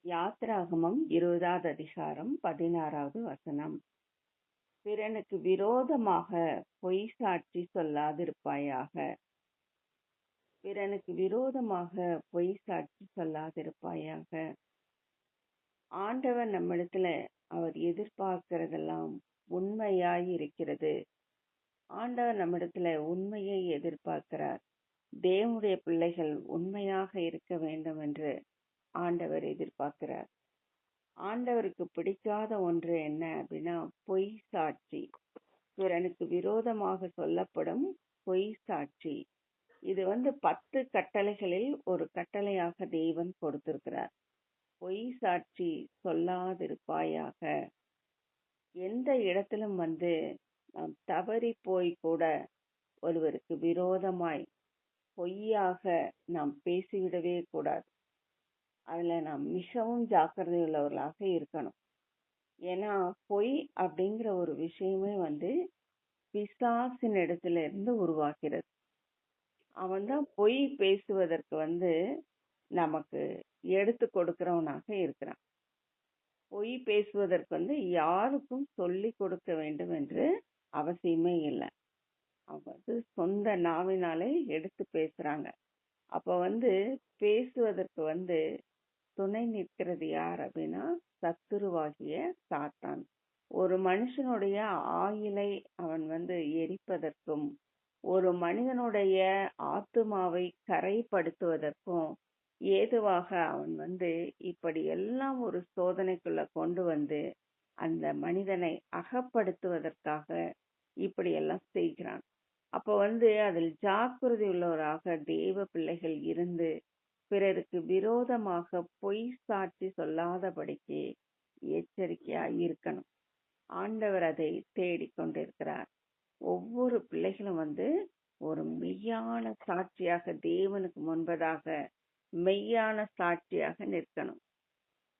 யாத்திராகமம் 20வது அதிகாரம் 16வது வசனம். பிறனுக்கு விரோதமாக பொய் சாட்சி சொல்லாதிருப்பாயாக. பிறனுக்கு விரோதமாக பொய் சாட்சி சொல்லாதிருப்பாயாக. ஆண்டவர் நம்மிடத்துல அவர் எதிர்பார்க்கிறதெல்லாம் உண்மையாய் இருக்கிறது. ஆண்டவர் நம்மிடத்துல உண்மையை எதிர்பார்க்கிறார். தேவனுடைய பிள்ளைகள் உண்மையாக இருக்க வேண்டும் என்று ஆண்டவர் எதிர்பார்க்கிறார். ஆண்டவருக்கு பிடிக்காத ஒன்று என்ன அப்படின்னா பொய் சாட்சி. பிறனுக்கு விரோதமாக சொல்லப்படும் பொய் சாட்சி. இது 10 கட்டளைகளில் ஒரு கட்டளையாக தேவன் கொடுத்திருக்கிறார். பொய் சாட்சி சொல்லாதிருப்பாயாக. எந்த இடத்திலும் நாம் தவறி போய் கூட ஒருவருக்கு விரோதமாய் பொய்யாக நாம் பேசிவிடவே கூடாது. அதுல நாம் மிகவும் ஜாக்கிரதை உள்ளவர்களாக இருக்கணும். ஏன்னா பொய் அப்படிங்கிற ஒரு விஷயமே பிசாசின் இடத்துல இருந்து உருவாகிறது. அவன் தான் பொய் பேசுவதற்கு நமக்கு எடுத்து கொடுக்கிறவனாக இருக்கிறான். பொய் பேசுவதற்கு யாருக்கும் சொல்லி கொடுக்க வேண்டும் என்று அவசியமே இல்லை. அவங்க சொந்த நாவினாலே எடுத்து பேசுறாங்க. அப்ப பேசுவதற்கு துணை நிற்கிறது யார் அப்படின்னா சத்துருவாகிய சாத்தான். ஒரு மனுஷனுடைய ஆயுளை அவன் எரிப்பதற்கும் ஒரு மனிதனுடைய ஆத்துமாவை கரைப்படுத்துவதற்கும் ஏதுவாக அவன் இப்படி எல்லாம் ஒரு சோதனைக்குள்ள கொண்டு அந்த மனிதனை அகப்படுத்துவதற்காக இப்படி எல்லாம் செய்கிறான். அப்ப அதில் ஜாக்கிரதை உள்ளவராக தேவ பிள்ளைகள் இருந்து பிறருக்கு விரோதமாக பொய் சாட்சி சொல்லாதபடிக்கு எச்சரிக்கையாய் இருக்கணும். ஆண்டவர் அதை தேடிக்கொண்டிருக்கிறார். ஒவ்வொரு பிள்ளைகளும் ஒரு மெய்யான சாட்சியாக தேவனுக்கு முன்பதாக மெய்யான சாட்சியாக நிற்கணும்.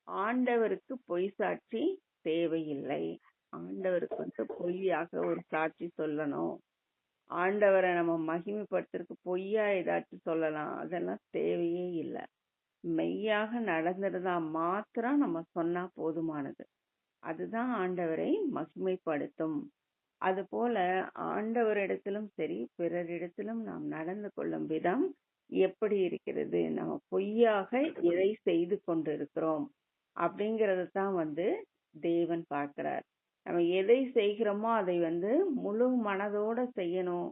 ஆண்டவருக்கு பொய் சாட்சி தேவையில்லை. ஆண்டவருக்கு பொய்யாக ஒரு சாட்சி சொல்லணும். ஆண்டவரை நம்ம மகிமைப்படுத்துறதுக்கு பொய்யா ஏதாச்சும் சொல்லலாம், அதெல்லாம் தேவையே இல்லை. மெய்யாக நடந்துருந்தா மாத்திரம் நம்ம சொன்னா போதுமானது. அதுதான் ஆண்டவரை மகிமைப்படுத்தும். அது போல ஆண்டவரிடத்திலும் சரி பிறரிடத்திலும் நாம் நடந்து கொள்ளும் விதம் எப்படி இருக்கிறது, நம்ம பொய்யாக எதை செய்து கொண்டிருக்கிறோம் அப்படிங்கறது தான் தேவன் பார்க்கிறார். நம்ம எதை செய்கிறோமோ அதை முழு மனதோட செய்யணும்.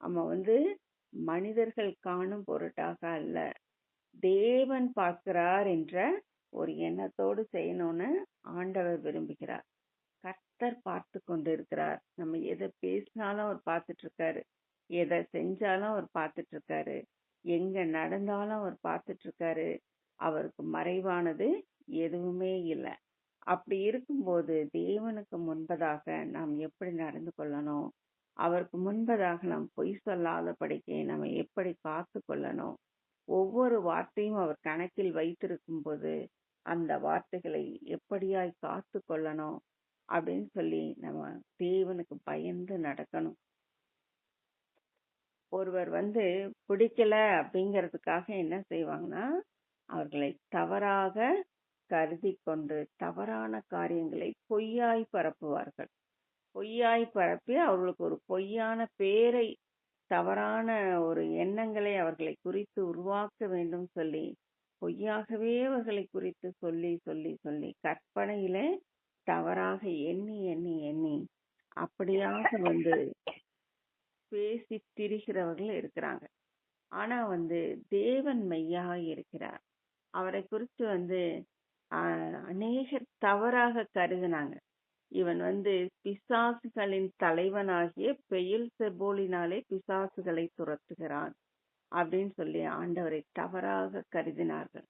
நம்ம மனிதர்கள் காணும் பொருட்டாக அல்ல, தேவன் பார்க்கிறார் என்ற ஒரு எண்ணத்தோடு செய்யணும்னு ஆண்டவர் விரும்புகிறார். கர்த்தர் பார்த்து கொண்டு இருக்கிறார். நம்ம எதை பேசினாலும் அவர் பார்த்துட்டு இருக்காரு, எதை செஞ்சாலும் அவர் பார்த்துட்டு இருக்காரு, எங்க நடந்தாலும் அவர் பார்த்துட்டு இருக்காரு. அவருக்கு மறைவானது எதுவுமே இல்லை. அப்படி இருக்கும்போது தேவனுக்கு முன்பதாக நாம் எப்படி நடந்து கொள்ளணும், அவருக்கு முன்பதாக நாம் பொய் சொல்லாதபடிக்கு நம்ம எப்படி காத்து கொள்ளணும், ஒவ்வொரு வார்த்தையும் அவர் கணக்கில் வைத்திருக்கும் போது அந்த வார்த்தைகளை எப்படியாய் காத்து கொள்ளணும் அப்படின்னு சொல்லி நம்ம தேவனுக்கு பயந்து நடக்கணும். ஒருவர் பிடிக்கல அப்படிங்கிறதுக்காக என்ன செய்வாங்கன்னா அவர்களை தவறாக கருதி கொண்டு தவறான காரியங்களை பொய்யாய் பரப்புவார்கள். பொய்யாய் பரப்பி அவர்களுக்கு ஒரு பொய்யான பேரை, தவறான ஒரு எண்ணங்களை அவர்களை குறித்து உருவாக்க வேண்டும் சொல்லி பொய்யாகவே அவர்களை குறித்து சொல்லி சொல்லி சொல்லி கற்பனையிலே தவறாக எண்ணி எண்ணி எண்ணி அப்படியாக பேசி திரிகிறவர்கள் இருக்கிறாங்க. ஆனா தேவன் மெய்யாக இருக்கிறார். அவரை குறித்து அநேகர் தவறாக கருதினாங்க. இவன் பிசாசுகளின் தலைவனாகிய பெயல்செபூலினாலே பிசாசுகளை துரத்துகிறான் அப்படின்னு சொல்லி ஆண்டவரை தவறாக கருதினார்கள்.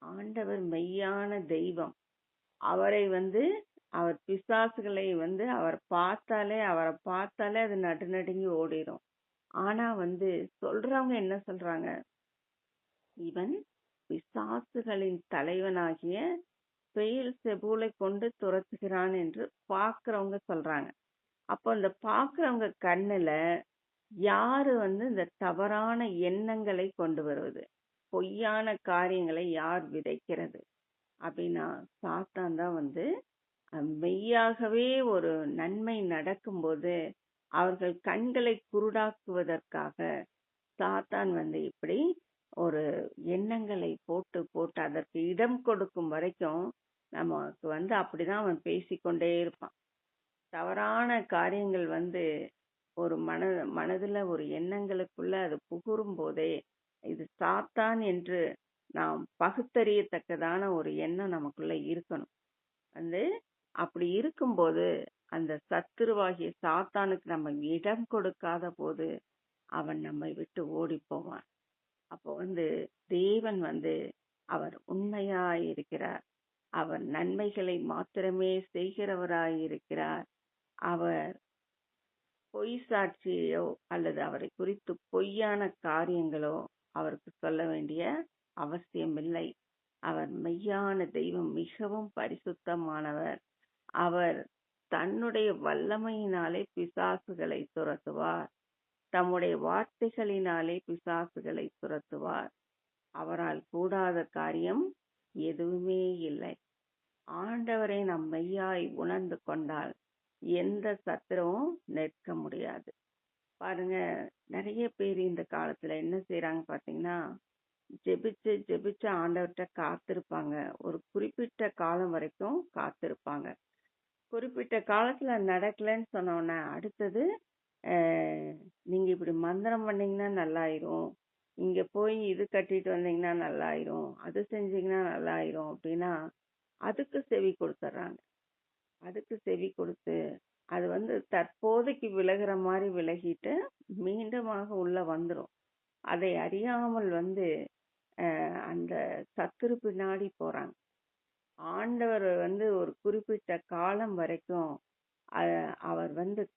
ஆண்டவர் மெய்யான தெய்வம். அவரை அவர் பிசாசுகளை அவரை பார்த்தாலே அது நடுநடுங்கி ஓடிடும். ஆனா சொல்றவங்க என்ன சொல்றாங்க, இவன் பிசாசுகளின் தலைவனாகிய பெயல்செபூலை கொண்டு துரத்துகிறான் என்று பாக்குறவங்க சொல்றாங்க. அப்போ இந்த பாக்குறவங்க கண்ணுல யாரு இந்த தவறான எண்ணங்களை கொண்டு வருவது, பொய்யான காரியங்களை யார் விதைக்கிறது, மெய்யாகவே ஒரு நன்மை நடக்கும்போது அவர்கள் கண்களை குருடாக்குவதற்காக சாத்தான் இப்படி ஒரு எண்ணங்களை போட்டு போட்டு அதற்கு இடம் கொடுக்கும் வரைக்கும் நமக்கு அப்படிதான் அவன் பேசிக்கொண்டே இருப்பான். தவறான காரியங்கள் ஒரு மனதுல ஒரு எண்ணங்களுக்குள்ள அது புகுரும் போதே இது சாத்தான் என்று நாம் பகுத்தறியத்தக்கதான ஒரு எண்ணம் நமக்குள்ள இருக்கணும். வந்து அப்படி இருக்கும்போது அந்த சத்துருவாகிய சாத்தானுக்கு நம்ம இடம் கொடுக்காத போது அவன் நம்மை விட்டு ஓடி போவான். அப்போ தேவன் அவர் உண்மையாய் இருக்கிறார். அவர் நன்மைகளை மாத்திரமே செய்கிறவராய் இருக்கிறார். அவர் பொய் சாட்சியோ அல்லது அவரை குறித்து பொய்யான காரியங்களோ அவருக்கு சொல்ல வேண்டிய அவசியமில்லை. அவர் மெய்யான தெய்வம், மிகவும் பரிசுத்தமானவர். அவர் தன்னுடைய வல்லமையினாலே பிசாசுகளை துரத்துவார். தம்முடைய வார்த்தைகளினாலே பிசாசுகளை துரத்துவார். அவரால் கூடாத காரியம் எதுவுமே இல்லை. ஆண்டவரை நாம் மெய்யாய் உணர்ந்து கொண்டால் எந்த சத்துருவும் நிற்க முடியாது. பாருங்க, நிறைய பேர் இந்த காலத்துல என்ன செய்யறாங்க பாத்தீங்கன்னா, ஜெபிச்சு ஜெபிச்சு ஆண்டவர்கிட்ட காத்திருப்பாங்க. ஒரு குறிப்பிட்ட காலம் வரைக்கும் காத்திருப்பாங்க. குறிப்பிட்ட காலத்துல நடக்கலன்னு சொன்னோன்னே அடுத்தது நீங்க இப்படி மந்திரம் பண்ணீங்கன்னா நல்லாயிரும், இங்க போய் இது கட்டிட்டு வந்தீங்கன்னா நல்லாயிரும், அது செஞ்சீங்கன்னா நல்லாயிரும் அப்படின்னா அதுக்கு செவி கொடுத்துட்றாங்க. அதுக்கு செவி கொடுத்து அது தற்போதைக்கு விலகுற மாதிரி விலகிட்டு மீண்டுமாக உள்ள வந்துரும். அதை அறியாமல் அந்த சத்துரு பின்னாடி போறாங்க. ஆண்டவர் ஒரு குறிப்பிட்ட காலம் வரைக்கும் அவர்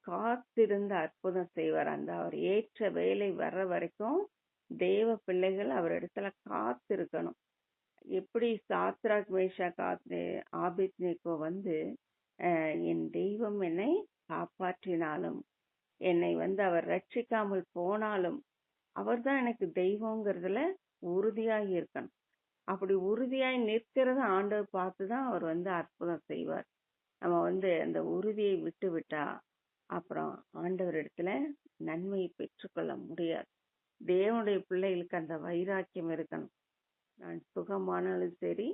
காத்திருந்து அற்புதம் செய்வார். அவர் ஏற்ற வேலை வர்ற வரைக்கும் தேவ பிள்ளைகள் அவர் இடத்துல காத்திருக்கணும். எப்படி சாத்ராக், மேஷாக், ஆபேத்நேகோ என் தெய்வம் என்னை காப்பாற்றினாலும் என்னை அவர் ரட்சிக்காமல் போனாலும் அவர்தான் எனக்கு தெய்வங்கிறதுல உறுதியாய் இருக்கணும். அப்படி உறுதியாய் நிற்கிறத ஆண்டவர் பார்த்துதான் அவர் அற்புதம் செய்வார். நம்ம அந்த உறுதியை விட்டு விட்டா அப்புறம் ஆண்டவர் இடத்துல நன்மையை பெற்றுக்கொள்ள முடியாது. தேவனுடைய பிள்ளைகளுக்கு அந்த வைராக்கியம் இருக்கணும். நான் சுகமானாலும் சரி,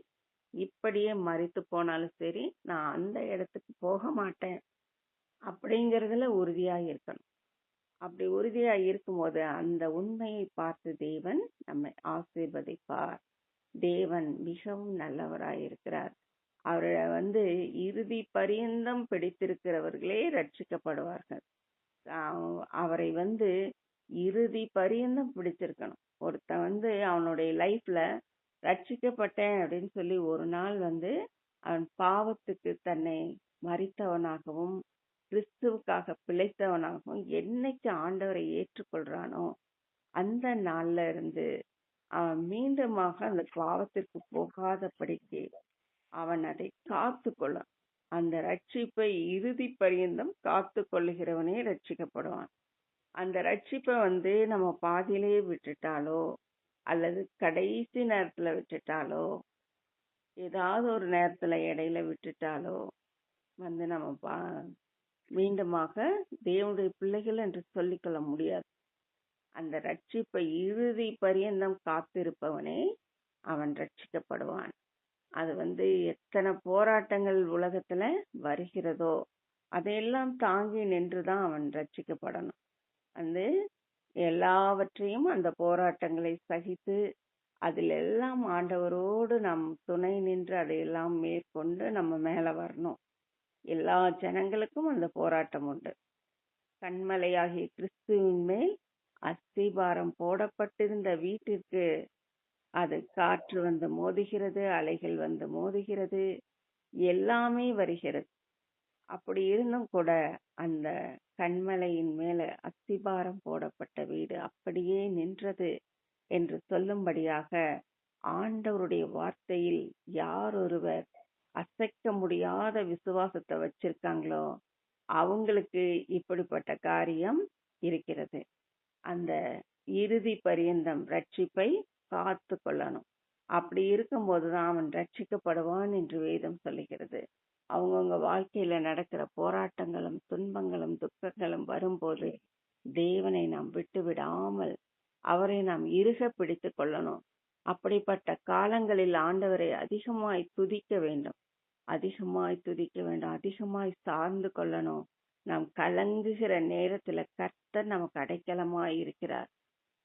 இப்படியே மரித்து போனாலும் சரி, நான் அந்த இடத்துக்கு போக மாட்டேன் அப்படிங்கறதுல உறுதியா இருக்கணும். அப்படி உறுதியா இருக்கும்போது அந்த உண்மையை பார்த்து தேவன் நம்மை ஆசீர்வதிப்பார். தேவன் மிகவும் நல்லவராய் இருக்கிறார். அவரை இறுதி பரியந்தம் பிடித்திருக்கிறவர்களே ரட்சிக்கப்படுவார்கள். அவரை இறுதி பரியந்தம் பிடிச்சிருக்கணும். ஒருத்தன் அவனுடைய லைஃப்ல ரட்சிக்கப்பட்டேன் அப்படின்னு சொல்லி ஒரு நாள் அவன் பாவத்துக்கு தன்னை மரித்தவனாகவும் கிறிஸ்துவுக்காக பிழைத்தவனாகவும் என்னைக்கு ஆண்டவரை ஏற்றுக்கொள்றானோ அந்த நாள்ல இருந்து அவன் மீண்டுமாக அந்த பாவத்திற்கு போகாதபடிக்கு அவன் அதை காத்து கொள்ள, அந்த ரட்சிப்பை இறுதி பரியந்தம் காத்து கொள்ளுகிறவனே ரட்சிக்கப்படுவான். அந்த ரட்சிப்பை நம்ம பாதியிலேயே விட்டுட்டாலோ அல்லது கடைசி நேரத்துல விட்டுட்டாலோ ஏதாவது ஒரு நேரத்துல இடையில விட்டுட்டாலோ நம்ம மீண்டுமாக தேவனுடைய பிள்ளைகள் என்று சொல்லிக்கொள்ள முடியாது. அந்த ரட்சிப்பை இறுதி பரியந்தம் காத்திருப்பவனே அவன் ரட்சிக்கப்படுவான். அது எத்தனை போராட்டங்கள் உலகத்துல வருகிறதோ அதையெல்லாம் தாங்கி நின்றுதான் அவன் ரட்சிக்கப்படணும். எல்லாவற்றையும் அந்த போராட்டங்களை சகித்து அதில் எல்லாம் ஆண்டவரோடு நாம் துணை நின்று அதையெல்லாம் மேற்கொண்டு நம்ம மேல வரணும். எல்லா ஜனங்களுக்கும் அந்த போராட்டம் உண்டு. கண்மலையாகிய கிறிஸ்துவின் மேல் அஸ்திபாரம் போடப்பட்டிருந்த வீட்டிற்கு அது காற்று மோதுகிறது, அலைகள் மோதுகிறது, எல்லாமே வருகிறது. அப்படி இருந்தும் கூட அந்த கண்மலையின் மேல அஸ்திபாரம் போடப்பட்ட வீடு அப்படியே நின்றது என்று சொல்லும்படியாக ஆண்டவருடைய வார்த்தையில் யார் ஒருவர் அசைக்க முடியாத விசுவாசத்தை வச்சிருக்காங்களோ அவங்களுக்கு இப்படிப்பட்ட காரியம் இருக்கிறது. அந்த இறுதி பரியந்தம் ரட்சிப்பை காத்து கொள்ளணும். அப்படி இருக்கும்போதுதான் அவன் ரட்சிக்கப்படுவான் என்று வேதம் சொல்லுகிறது. அவங்கவுங்க வாழ்க்கையில நடக்கிற போராட்டங்களும் துன்பங்களும் துக்கங்களும் வரும்போது தேவனை நாம் விட்டு விடாமல் அவரை நாம் இறுக பிடித்து கொள்ளணும். அப்படிப்பட்ட காலங்களில் ஆண்டவரை அதிகமாய் துதிக்க வேண்டும், அதிகமாய் துதிக்க வேண்டும், அதிகமாய் சார்ந்து கொள்ளணும். நாம் கலங்குகிற நேரத்துல கர்த்தர் நமக்கு அடைக்கலமாய் இருக்கிறார்.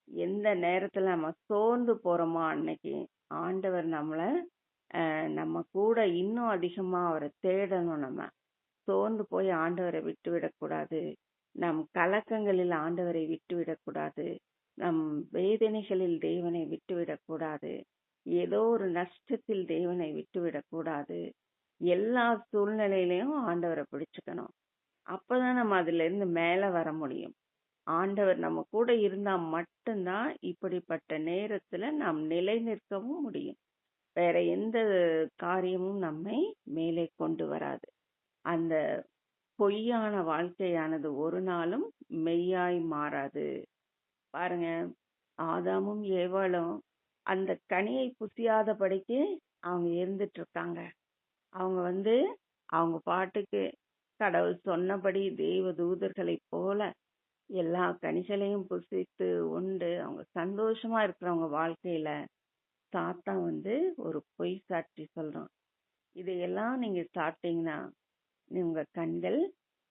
எந்த நேரத்துல நம்ம சோர்ந்து போறோமோ அன்னைக்கு ஆண்டவர் நம்ம கூட இன்னும் அதிகமா அவரை தேடணும். நம்ம சோர்ந்து போய் ஆண்டவரை விட்டு விடக்கூடாது. நம் கலக்கங்களில் ஆண்டவரை விட்டு விடக்கூடாது. நம் வேதனைகளில் தேவனை விட்டு விடக்கூடாது. ஏதோ ஒரு நஷ்டத்தில் தேவனை விட்டு விடக்கூடாது. எல்லா சூழ்நிலையிலையும் ஆண்டவரை பிடிச்சுக்கணும். அப்பதான் நம்ம அதுல இருந்து மேல வர முடியும். ஆண்டவர் நம்ம கூட இருந்தா மட்டும்தான் இப்படிப்பட்ட நேரத்துல நாம் நிலை நிற்கவும் முடியும். வேற எந்த காரியமும் நம்மை மேலே கொண்டு வராது. அந்த பொய்யான வாழ்க்கையானது ஒரு நாளும் மெய்யாய் மாறாது. பாருங்க, ஆதாமும் ஏவாளும் அந்த கனியை புசியாதபடிக்கு அவங்க இருந்துட்டு இருக்காங்க. அவங்க அவங்க பாட்டுக்கு கடவுள் சொன்னபடி தெய்வ தூதர்களை போல எல்லா கனிகளையும் புசித்து உண்டு அவங்க சந்தோஷமா இருக்கிறவங்க வாழ்க்கையில சாத்தான் ஒரு பொய் சாட்சி சொல்றான். இதையெல்லாம் நீங்க சாப்பிட்டீங்கன்னா உங்க கண்கள்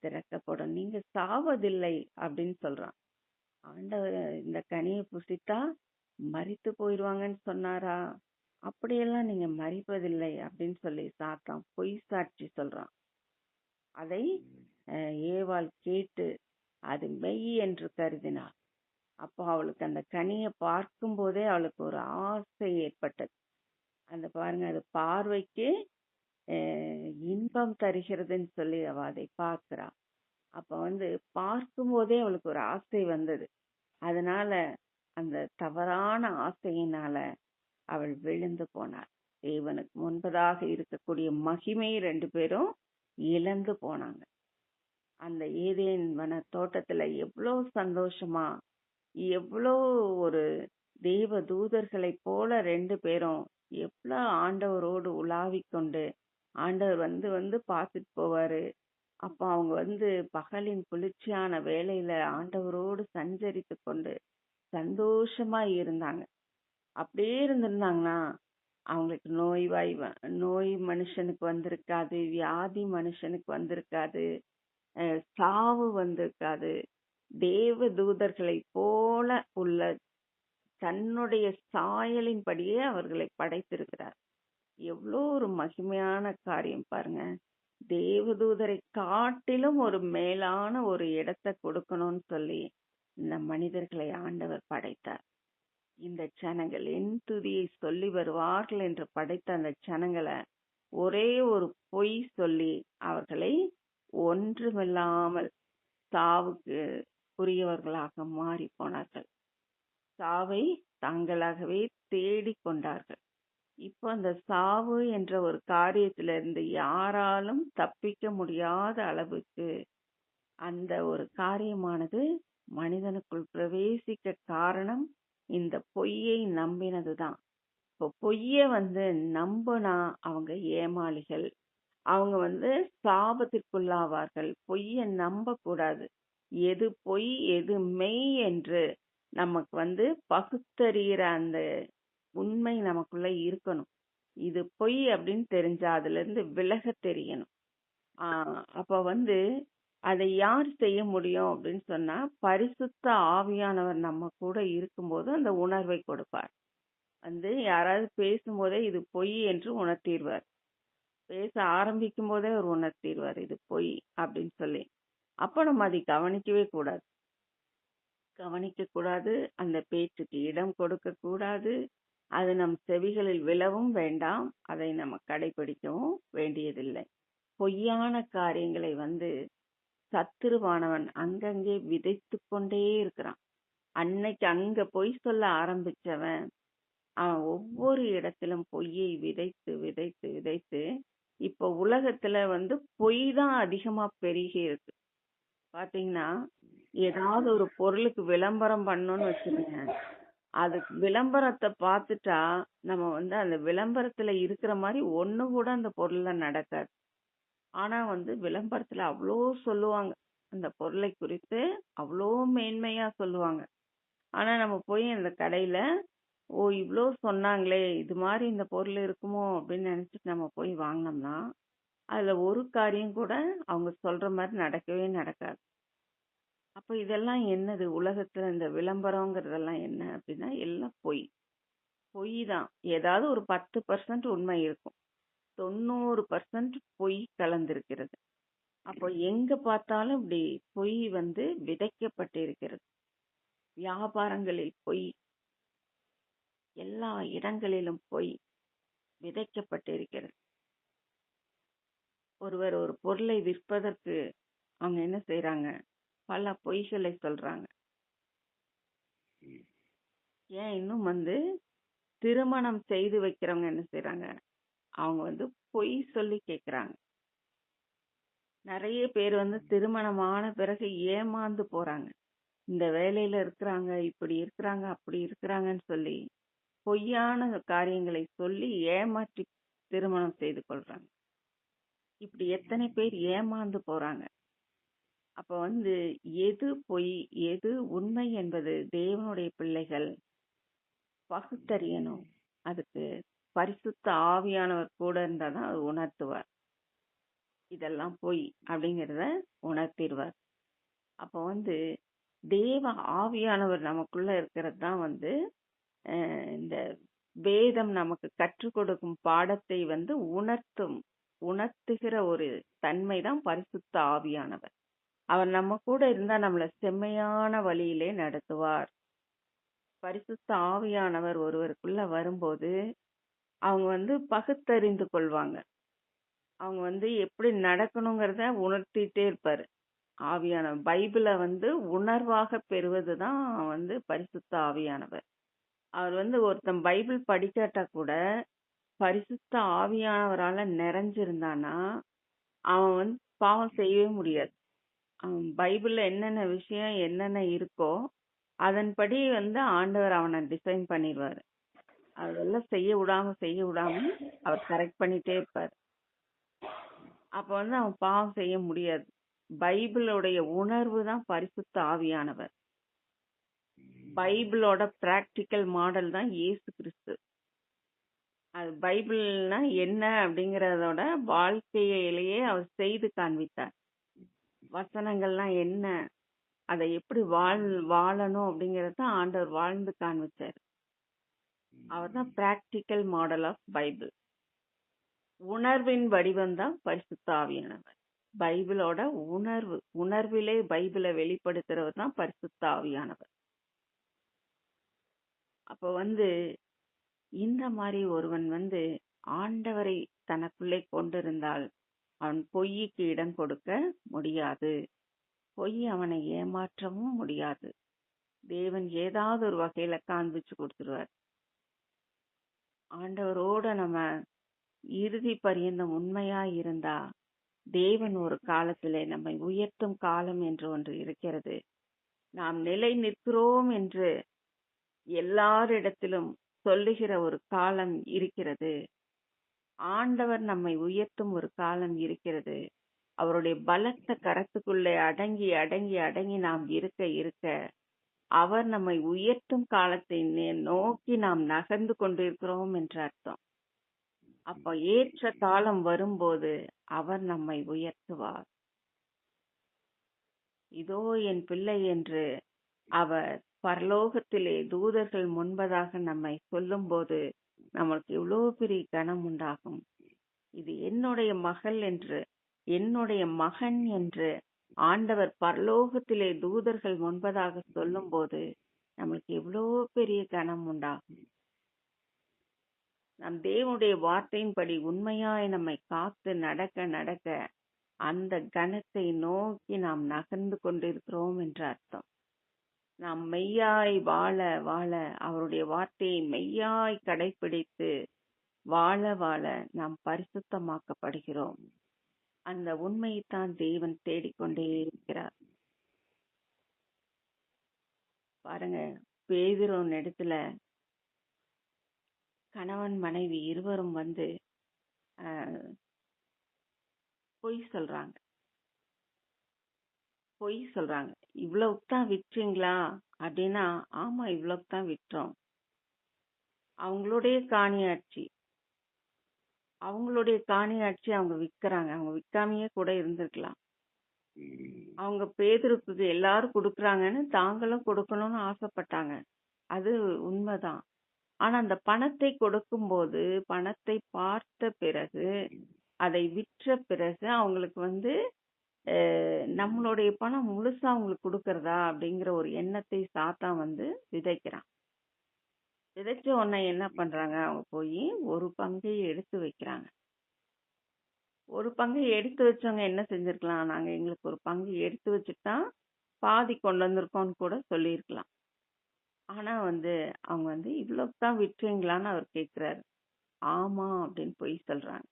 திறக்கப்படும், நீங்க சாவதில்லை அப்படின்னு சொல்றான். ஆண்டவர் இந்த கனியை புசித்தா மரித்து போயிடுவாங்கன்னு சொன்னாரா? அப்படியெல்லாம் நீங்க மரிப்பதில்லை அப்படின்னு சொல்லி சாத்தான் பொய் சாட்சி சொல்றான். அதை ஏவாள் கேட்டு அது மெய் என்று கருதினாள். அப்போ அவளுக்கு அந்த கனியை பார்க்கும் போதே அவளுக்கு ஒரு ஆசை ஏற்பட்டது. அந்த பாருங்க, அது பார்வைக்கு இன்பம் தருகிறதுன்னு சொல்லி அவ அதை பார்க்கிறா. அப்ப பார்க்கும் போதே அவளுக்கு ஒரு ஆசை வந்தது. அதனால அந்த தவறான ஆசையினால அவள் விழுந்து போனாள். தேவனுக்கு முன்பதாக இருக்கக்கூடிய மகிமை 2 பேரும் இழந்து போனாங்க. அந்த ஏதேன் வன தோட்டத்துல எவ்வளோ சந்தோஷமா, எவ்வளோ ஒரு தெய்வ தூதர்களை போல 2 பேரும் எவ்வளவு ஆண்டவரோடு உலாவிக்கொண்டு ஆண்டவர் வந்து பார்த்துட்டு போவாரு. அப்ப அவங்க பகலின் குளிர்ச்சியான வேளையில ஆண்டவரோடு சஞ்சரித்து கொண்டு சந்தோஷமா இருந்தாங்க. அப்படியே இருந்திருந்தாங்கன்னா அவங்களுக்கு நோய் மனுஷனுக்கு வந்திருக்காது, வியாதி மனுஷனுக்கு வந்திருக்காது, சாவு வந்திருக்காது. தேவ தூதர்களை போல உள்ள தன்னுடைய சாயலின்படியே அவர்களை படைத்திருக்கிறார். எவ்வளோ ஒரு மகிமையான காரியம் பாருங்க. தேவதூதரை காட்டிலும் ஒரு மேலான ஒரு இடத்தை கொடுக்கணும்னு சொல்லி இந்த மனிதர்களை ஆண்டவர் படைத்தார். இந்த ஜனங்கள் என் துதியை சொல்லி வருவார்கள் என்று படைத்த அந்த ஜனங்களை ஒரே ஒரு பொய் சொல்லி அவர்களை ஒன்றுமில்லாமல் சாவுக்கு உரியவர்களாக மாறி போனார்கள். சாவை தாங்களாகவே தேடிக் கொண்டார்கள். இப்போ அந்த சாவு என்ற ஒரு காரியத்திலிருந்து யாராலும் தப்பிக்க முடியாத அளவுக்கு அந்த ஒரு காரியமானது மனிதனுக்குள் பிரவேசிக்க காரணம் இந்த பொய்யை நம்பினதுதான். இப்போ பொய்ய நம்பினா அவங்க ஏமாளிகள், அவங்க சாபத்திற்குள்ளாவார்கள். பொய்ய நம்ப கூடாது. எது பொய் எது மெய் என்று நமக்கு பகுத்தறிகிற அந்த உண்மை நமக்குள்ள இருக்கணும். இது பொய் அப்படின்னு தெரிஞ்சா அதுல இருந்து விலக தெரியணும். அப்ப அதை யார் செய்ய முடியும் அப்படின்னு சொன்னா, பரிசுத்த ஆவியானவர் நம்ம கூட இருக்கும்போது அந்த உணர்வை கொடுப்பார். யாராவது பேசும்போதே இது பொய் என்று உணர்த்திடுவார். பேச ஆரம்பிக்கும் போதே அவர் உணர்த்திடுவார் இது பொய் அப்படின்னு சொல்லி. அப்ப நம்ம அதை கவனிக்க கூடாது, அந்த பேச்சுக்கு இடம் கொடுக்க கூடாது. அது நம் செவிகளில் விழவும் வேண்டாம், அதை நம்ம கடைபிடிக்கவும் வேண்டியதில்லை. பொய்யான காரியங்களை சத்துருவானவன் அங்கங்கே விதைத்து கொண்டே இருக்கிறான். அன்னைக்கு அங்க பொய் சொல்ல ஆரம்பிச்சவன் அவன் ஒவ்வொரு இடத்திலும் பொய்யை விதைத்து விதைத்து விதைத்து இப்ப உலகத்துல பொய் தான் அதிகமா பெருகி இருக்கு. பாத்தீங்கன்னா, ஏதாவது ஒரு பொருளுக்கு விளம்பரம் பண்ணணும்னு வச்சுருங்க, அது விளம்பரத்தை பார்த்துட்டா நம்ம அந்த விளம்பரத்துல இருக்கிற மாதிரி ஒண்ணு கூட அந்த பொருள்ல நடக்காது. ஆனா விளம்பரத்துல அவ்வளோ சொல்லுவாங்க. அந்த பொருளை குறித்து அவ்வளோ மேன்மையா சொல்லுவாங்க. ஆனா நம்ம போய் அந்த கடையில, ஓ இவ்ளோ சொன்னாங்களே, இது மாதிரி இந்த பொருள் இருக்குமோ அப்படின்னு நினைச்சிட்டு நம்ம போய் வாங்கினோம்னா, அதுல ஒரு காரியம் கூட அவங்க சொல்ற மாதிரி நடக்கவே நடக்காது. அப்ப இதெல்லாம் என்னது? உலகத்துல இந்த விளம்பரங்கிறதெல்லாம் என்ன அப்படின்னா, எல்லாம் பொய். பொய் தான். ஏதாவது ஒரு 10% உண்மை இருக்கும். 90% பொய் கலந்திருக்கிறது. அப்போ எங்க பார்த்தாலும் இப்படி பொய் விதைக்கப்பட்டிருக்கிறது. வியாபாரங்களில் பொய், எல்லா இடங்களிலும் பொய் விதைக்கப்பட்டிருக்கிறது. ஒருவர் ஒரு பொருளை விற்பதற்கு அவங்க என்ன செய்றாங்க? பல பொய்களை சொல்றாங்க. ஏன் இன்னும் திருமணம் செய்து வைக்கிறவங்க என்ன செய்றாங்க? அவங்க பொய் சொல்லி கேக்குறாங்க. நிறைய பேர் திருமணமான பிறகு ஏமாந்து போறாங்க. இந்த வேலையில இருக்கிறாங்க, இப்படி இருக்கிறாங்க, அப்படி இருக்கிறாங்கன்னு சொல்லி பொய்யான காரியங்களை சொல்லி ஏமாற்றி திருமணம் செய்து கொள்றாங்க. இப்படி எத்தனை பேர் ஏமாந்து போறாங்க. அப்ப எது பொய் எது உண்மை என்பது தேவனுடைய பிள்ளைகள் பகுத்தறியணும். அதுக்கு பரிசுத்த ஆவியானவர் கூட இருந்தாதான் அது உணர்த்துவார். இதெல்லாம் பொய் அப்படிங்கறத உணர்த்திடுவார். அப்ப தேவ ஆவியானவர் நமக்குள்ள இருக்கிறது தான் இந்த வேதம் நமக்கு கற்றுக் கொடுக்கும் பாடத்தை உணர்த்துகிற ஒரு தன்மை தான் பரிசுத்த ஆவியானவர். அவர் நம்ம கூட இருந்தா நம்மள செம்மையான வழியிலே நடத்துவார். பரிசுத்த ஆவியானவர் ஒருவருக்குள்ள வரும்போது அவங்க பகுத்தறிந்து கொள்வாங்க. அவங்க எப்படி நடக்கணுங்கிறத உணர்த்திட்டே இருப்பாரு. ஆவியானவர் பைபிளை உணர்வாக பெறுவதுதான் பரிசுத்த ஆவியானவர். அவர் ஒருத்தன் பைபிள் படிக்காட்டா கூட பரிசுத்த ஆவியானவரால நிறைஞ்சிருந்தானா அவன் பாவம் செய்யவே முடியாது. அவன் பைபிள்ல என்னென்ன விஷயம் என்னென்ன இருக்கோ அதன்படி ஆண்டவர் அவனை டிசைன் பண்ணிடுவாரு. அதெல்லாம் செய்ய விடாம அவர் கரெக்ட் பண்ணிட்டே இருப்பாரு. அப்ப அவன் பாவம் செய்ய முடியாது. பைபிளுடைய உணர்வு தான் பரிசுத்த ஆவியானவர். பைபிளோட பிராக்டிக்கல் மாடல் தான் இயேசு கிறிஸ்து. அது பைபிள்னா என்ன அப்படிங்கறதோட வாழ்க்கையிலேயே அவர் செய்து காண்பித்தார். வசனங்கள்லாம் என்ன, அதை எப்படி வாழணும் அப்படிங்கறத ஆண்டவர் வாழ்ந்து காண்பிச்சார். அவர் தான் பிராக்டிக்கல் மாடல் ஆஃப் பைபிள். உணர்வின் வடிவம் தான் பரிசுத்த ஆவியானவர். பைபிளோட உணர்விலே பைபிளை வெளிப்படுத்துறவர் தான் பரிசுத்த ஆவியானவர். அப்ப இந்த மாதிரி ஒருவன் ஆண்டவரை தனக்குள்ளே கொண்டிருந்தால் அவன் பொய்க்கு இடம் கொடுக்க முடியாது. பொய் அவனை ஏமாற்றவும் முடியாது. தேவன் ஏதாவது ஒரு வகையில காண்பிச்சு கொடுத்துருவார். ஆண்டவரோட நம்ம இறுதி பரியந்தம் உண்மையா இருந்தா தேவன் ஒரு காலத்திலே நம்மை உயர்த்தும் காலம் என்று ஒன்று இருக்கிறது. நாம் நிலை நிற்கிறோம் என்று எல்லாரிடத்திலும் சொல்லுகிற ஒரு காலம் இருக்கிறது. ஆண்டவர் நம்மை உயர்த்தும் ஒரு காலம் இருக்கிறது. அவருடைய பலத்த கரத்துக்குள்ளே அடங்கி அடங்கி அடங்கி நாம் இருக்க அவர் நம்மை உயர்த்தும் காலத்தை நோக்கி நாம் நகர்ந்து கொண்டிருக்கிறோம் என்று அர்த்தம். அப்ப ஏற்ற காலம் வரும்போது அவர் நம்மை உயர்த்துவார். இதோ என் பிள்ளை என்று அவர் பரலோகத்திலே தூதர்கள் முன்பதாக நம்மை சொல்லும் போது நம்மளுக்கு எவ்வளவு பெரிய கனம் உண்டாகும். இது என்னுடைய மகள் என்று, என்னுடைய மகன் என்று ஆண்டவர் பரலோகத்திலே தூதர்கள் முன்பதாக சொல்லும் போது நம்மளுக்கு எவ்வளவு பெரிய கனம் உண்டாகும். நம் தேவனுடைய வார்த்தையின்படி உண்மையாய் நம்மை காத்து நடக்க அந்த கனத்தை நோக்கி நாம் நகர்ந்து கொண்டிருக்கிறோம் என்று அர்த்தம். நாம் மெய்யாய் வாழ அவருடைய வார்த்தையை மெய்யாய் கடைபிடித்து வாழ நாம் பரிசுத்தமாக்கப்படுகிறோம். அந்த உண்மையைத்தான் தேவன் தேடிக்கொண்டே இருக்கிறார். பாருங்க, பேதுருவின் இடத்துல கணவன் மனைவி இருவரும் பொய் சொல்றாங்க. பொய் சொல்றாங்க. இவ்வளவுக்கு தான் விற்றீங்களா அப்படின்னா, ஆமா இவ்வளவுக்கு தான் விற்றோம். அவங்களுடைய காணியாட்சி அவங்க விக்கிறாங்க. அவங்க விக்காமையே கூட இருந்திருக்கலாம். அவங்க பேதுருக்கு எல்லாரும் கொடுக்கறாங்கன்னு தாங்களும் கொடுக்கணும்னு ஆசைப்பட்டாங்க. அது உண்மைதான். ஆனா அந்த பணத்தை கொடுக்கும்போது, பணத்தை பார்த்த பிறகு, அதை விற்ற பிறகு அவங்களுக்கு நம்மளுடைய பணம் முழுசா அவங்களுக்கு கொடுக்கறதா அப்படிங்கிற ஒரு எண்ணத்தை சாத்தான் விதைக்கிறான். விதைச்ச உடனே என்ன பண்றாங்க? அவங்க போய் ஒரு பங்கை எடுத்து வைக்கிறாங்க. ஒரு பங்கை எடுத்து வச்சவங்க என்ன செஞ்சிருக்கலாம்? நாங்க எங்களுக்கு ஒரு பங்கு எடுத்து வச்சுட்டா பாதி கொண்டு வந்திருக்கோம்னு கூட சொல்லியிருக்கலாம். ஆனா அவங்க இவ்வளவு தான் விற்றீங்களான்னு அவர் கேட்கிறாரு. ஆமா அப்படின்னு பொய் சொல்றாங்க.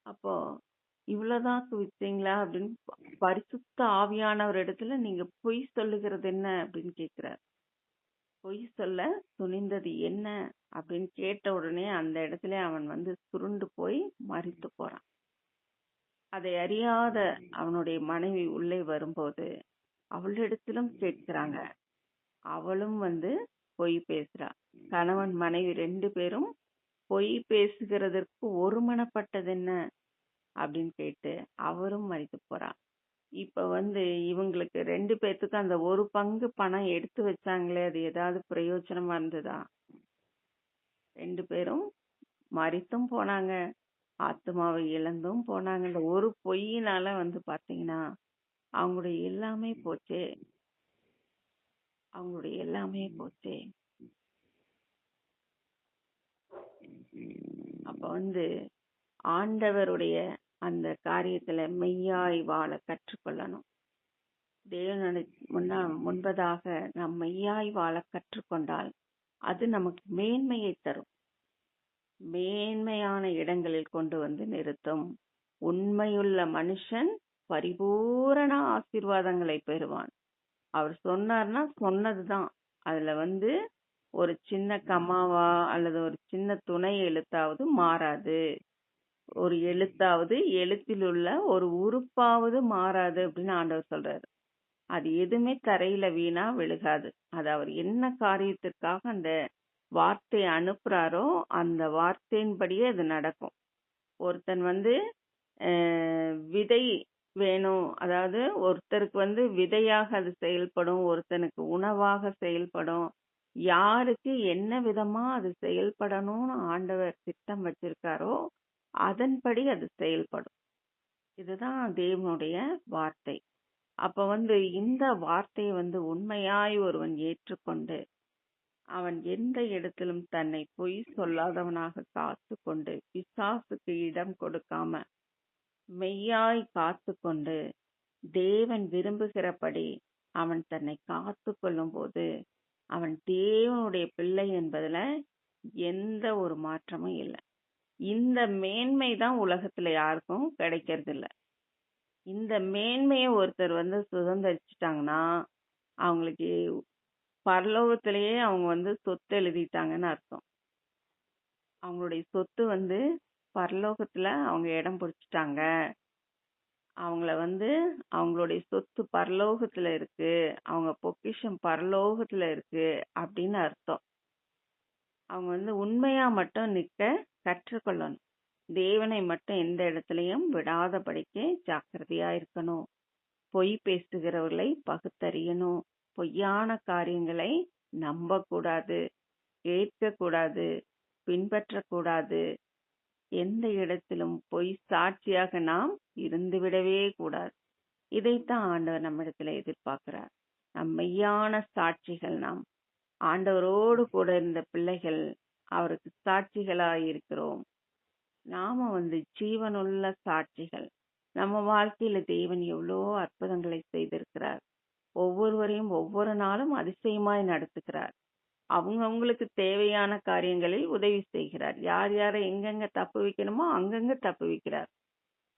அப்போ இவ்வளவுதான் விற்றீங்களா அப்படின்னு பரிசுத்த ஆவியானவர் இடத்துல நீங்க பொய் சொல்லுகிறது என்ன அப்படின்னு கேட்கிறாரு. பொய் சொல்ல துணிந்தது என்ன அப்படின்னு கேட்ட உடனே அந்த இடத்துல அவன் சுருண்டு போய் மரித்து போறான். அதை அறியாத அவனுடைய மனைவி உள்ளே வரும்போது அவளிடத்திலும் கேட்கிறாங்க. அவளும் பொய் பேசுறா. கணவன் மனைவி 2 பேரும் பொய் பேசுகிறதற்கு ஒருமனப்பட்டது என்ன அப்படின்னு கேட்டு அவரும் மரித்து போறா. இப்ப இவங்களுக்கு 2 பேத்துக்கு அந்த ஒரு பங்கு பணம் எடுத்து வச்சாங்களே, அது ஏதாவது பிரயோஜனமா இருந்ததா? 2 பேரும் மரித்தும் போனாங்க, ஆத்மாவை இழந்தும் போனாங்க. இந்த ஒரு பொய்யினால பாத்தீங்கன்னா அவங்களுடைய எல்லாமே போச்சே. அவங்களுடைய எல்லாமே போச்சே. அப்ப ஆண்டவருடைய அந்த காரியத்துல மெய்யாய் வாழ கற்றுக்கொள்ளணும். தேவனுடைய முன்பதாக நாம் மெய்யாய் வாழ கற்றுக்கொண்டால் அது நமக்கு மேன்மையை தரும். மேன்மையான இடங்களில் கொண்டு நிறுத்தும். உண்மையுள்ள மனுஷன் பரிபூரண ஆசீர்வாதங்களை பெறுவான். அவர் சொன்னார்னா சொன்னதுதான். அதுல ஒரு சின்ன கமாவா அல்லது ஒரு சின்ன துணை எழுத்தாவது மாறாது. ஒரு எழுத்தாவது, எழுத்தில் உள்ள ஒரு உறுப்பாவது மாறாது அப்படின்னு ஆண்டவர் சொல்றாரு. அது எதுவுமே தரையில வீணா விழுகாது. அது அவர் என்ன காரியத்திற்காக அந்த வார்த்தையை அனுப்புறாரோ அந்த வார்த்தையின்படியே அது நடக்கும். ஒருத்தன் விதை வேணும், அதாவது ஒருத்தருக்கு விதையாக அது செயல்படும், ஒருத்தனுக்கு உணவாக செயல்படும். யாருக்கு என்ன விதமா அது செயல்படணும்னு ஆண்டவர் திட்டம் வச்சிருக்காரோ அதன்படி அது செயல்படும். இதுதான் தேவனுடைய வார்த்தை. அப்ப இந்த வார்த்தையை உண்மையாய் ஒருவன் ஏற்றுக்கொண்டு அவன் எந்த இடத்திலும் தன்னை பொய் சொல்லாதவனாக காத்து கொண்டு பிசாசுக்கு இடம் கொடுக்காம மெய்யாய் காத்து கொண்டு தேவன் விரும்புகிறபடி அவன் தன்னை காத்து கொள்ளும் போது அவன் தேவனுடைய பிள்ளை என்பதுல எந்த ஒரு மாற்றமும் இல்லை. இந்த மேன்மை தான் உலகத்துல யாருக்கும் கிடைக்கிறது இல்ல. இந்த மேன்மையை ஒருத்தர் சுதந்திரிச்சுட்டாங்கன்னா அவங்களுக்கு பரலோகத்திலேயே அவங்க சொத்து எழுதிட்டாங்கன்னு அர்த்தம். அவங்களுடைய சொத்து பரலோகத்துல அவங்க இடம் பிடிச்சிட்டாங்க. அவங்கள அவங்களுடைய சொத்து பரலோகத்துல இருக்கு, அவங்க பொக்கிஷம் பரலோகத்துல இருக்கு அப்படின்னு அர்த்தம். அவங்க உண்மையா மட்டும் நிக்க கற்றுக்கொள்ளணும். தேவனை மட்டும் எந்த இடத்துலயும் விடாதபடிக்கு ஜாக்கிரதையா இருக்கணும். பொய் பேசுகிறவர்களை பகுத்தறியணும். பொய்யான காரியங்களை நம்ப கூடாது, கேட்க கூடாது, பின்பற்றக்கூடாது. எந்த இடத்திலும் பொய் சாட்சியாக நாம் இருந்துவிடவே கூடாது. இதைத்தான் ஆண்டவர் நம்மிடத்துல எதிர்பார்க்கிறார். நம் மெய்யான சாட்சிகள். நாம் ஆண்டவரோடு கூட இருந்த பிள்ளைகள், அவருக்கு சாட்சிகளாய் இருக்கிறோம். நாம ஜீவனுள்ள சாட்சிகள். நம்ம வாழ்க்கையில தேவன் எவ்வளோ அற்புதங்களை செய்திருக்கிறார். ஒவ்வொருவரையும் ஒவ்வொரு நாளும் அதிசயமாய் நடத்துகிறார். அவங்களுக்கு தேவையான காரியங்களில் உதவி செய்கிறார். யார் யாரை எங்கெங்க தப்பு வைக்கணுமோ அங்கங்க தப்பு வைக்கிறார்.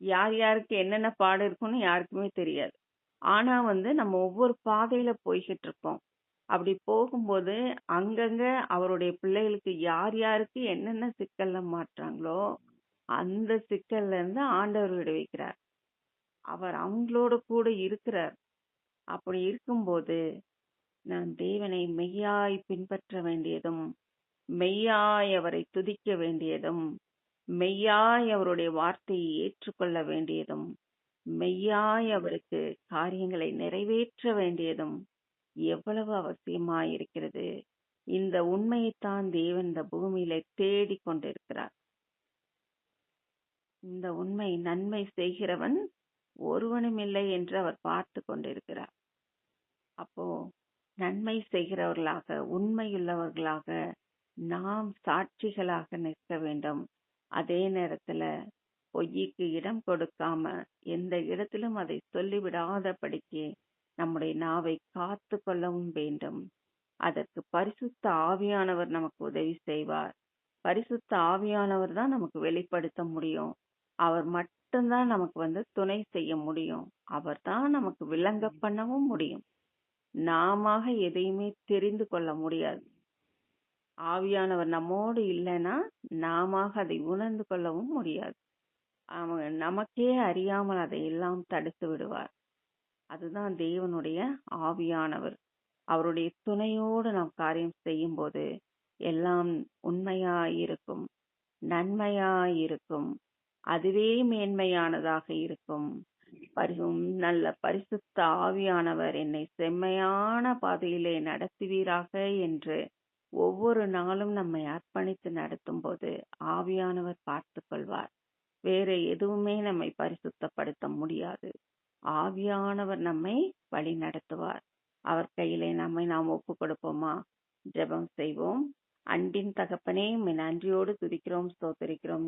யார் யாருக்கு என்னென்ன பாடு இருக்குன்னு யாருக்குமே தெரியாது. ஆனா நம்ம ஒவ்வொரு பாதையில போய்கிட்டு இருக்கோம். அப்படி போகும்போது அங்கங்க அவருடைய பிள்ளைகளுக்கு யார் யாருக்கு என்னென்ன சிக்கல்ல மாட்டுறாங்களோ அந்த சிக்கல்ல இருந்து ஆண்டவர் விடுவிக்கிறார். அவர் அவங்களோட கூட இருக்கிறார். அப்படி இருக்கும்போது நான் தேவனை மெய்யாய் பின்பற்ற வேண்டியதும், மெய்யாய் அவரை துதிக்க வேண்டியதும், மெய்யாய் அவருடைய வார்த்தையை ஏற்றுக்கொள்ள வேண்டியதும், மெய்யாய் அவருக்கு காரியங்களை நிறைவேற்ற வேண்டியதும் எவ்வளவு அவசியமாயிருக்கிறது. இந்த உண்மையைத்தான் தேவன் இந்த பூமியில தேடிக் கொண்டிருக்கிறார். இந்த உண்மை, நன்மை செய்கிறவன் ஒருவனும் இல்லை என்று அவர் பார்த்து கொண்டிருக்கிறார். அப்போ நன்மை செய்கிறவர்களாக, உண்மையுள்ளவர்களாக நாம் சாட்சிகளாக நிற்க வேண்டும். அதே நேரத்துல பொய்க்கு இடம் கொடுக்காம எந்த இடத்திலும் அதை சொல்லிவிடாதபடிக்கு நம்முடைய நாவை காத்து கொள்ளவும் வேண்டும். அதற்கு பரிசுத்த ஆவியானவர் நமக்கு உதவி செய்வார். பரிசுத்த ஆவியானவர் தான் நமக்கு வெளிப்படுத்த முடியும். அவர் மட்டும்தான் நமக்கு துணை செய்ய முடியும். அவர் தான் நமக்கு விளங்க பண்ணவும் முடியும். நாம எதையுமே தெரிந்து கொள்ள முடியாது. ஆவியானவர் நம்மோடு இல்லைன்னா நாம அதை உணர்ந்து கொள்ளவும் முடியாது. அவர் நமக்கே அறியாமல் அதை எல்லாம் தடுத்து விடுவார். அதுதான் தேவனுடைய ஆவியானவர். அவருடைய துணையோடு நாம் காரியம் செய்யும் போது எல்லாம் உண்மையாயிருக்கும், நன்மையாயிருக்கும், அதுவே மேன்மையானதாக இருக்கும். நல்ல பரிசுத்த ஆவியானவர் என்னை செம்மையான பாதையிலே நடத்துவீராக என்று ஒவ்வொரு நாளும் நம்மை அர்ப்பணித்து நடத்தும் போது ஆவியானவர் பார்த்து கொள்வார். வேற எதுவுமே நம்மை பரிசுத்தப்படுத்த முடியாது. ஆவியானவர் நம்மை வழி நடத்துவார். அவர் கையிலே நம்மை நாம் ஒப்பு கொடுப்போமா? ஜெபம் செய்வோம். அன்பின் தகப்பனே, உம்மை நன்றியோடு துதிக்கிறோம், ஸ்தோத்திரிக்கிறோம்.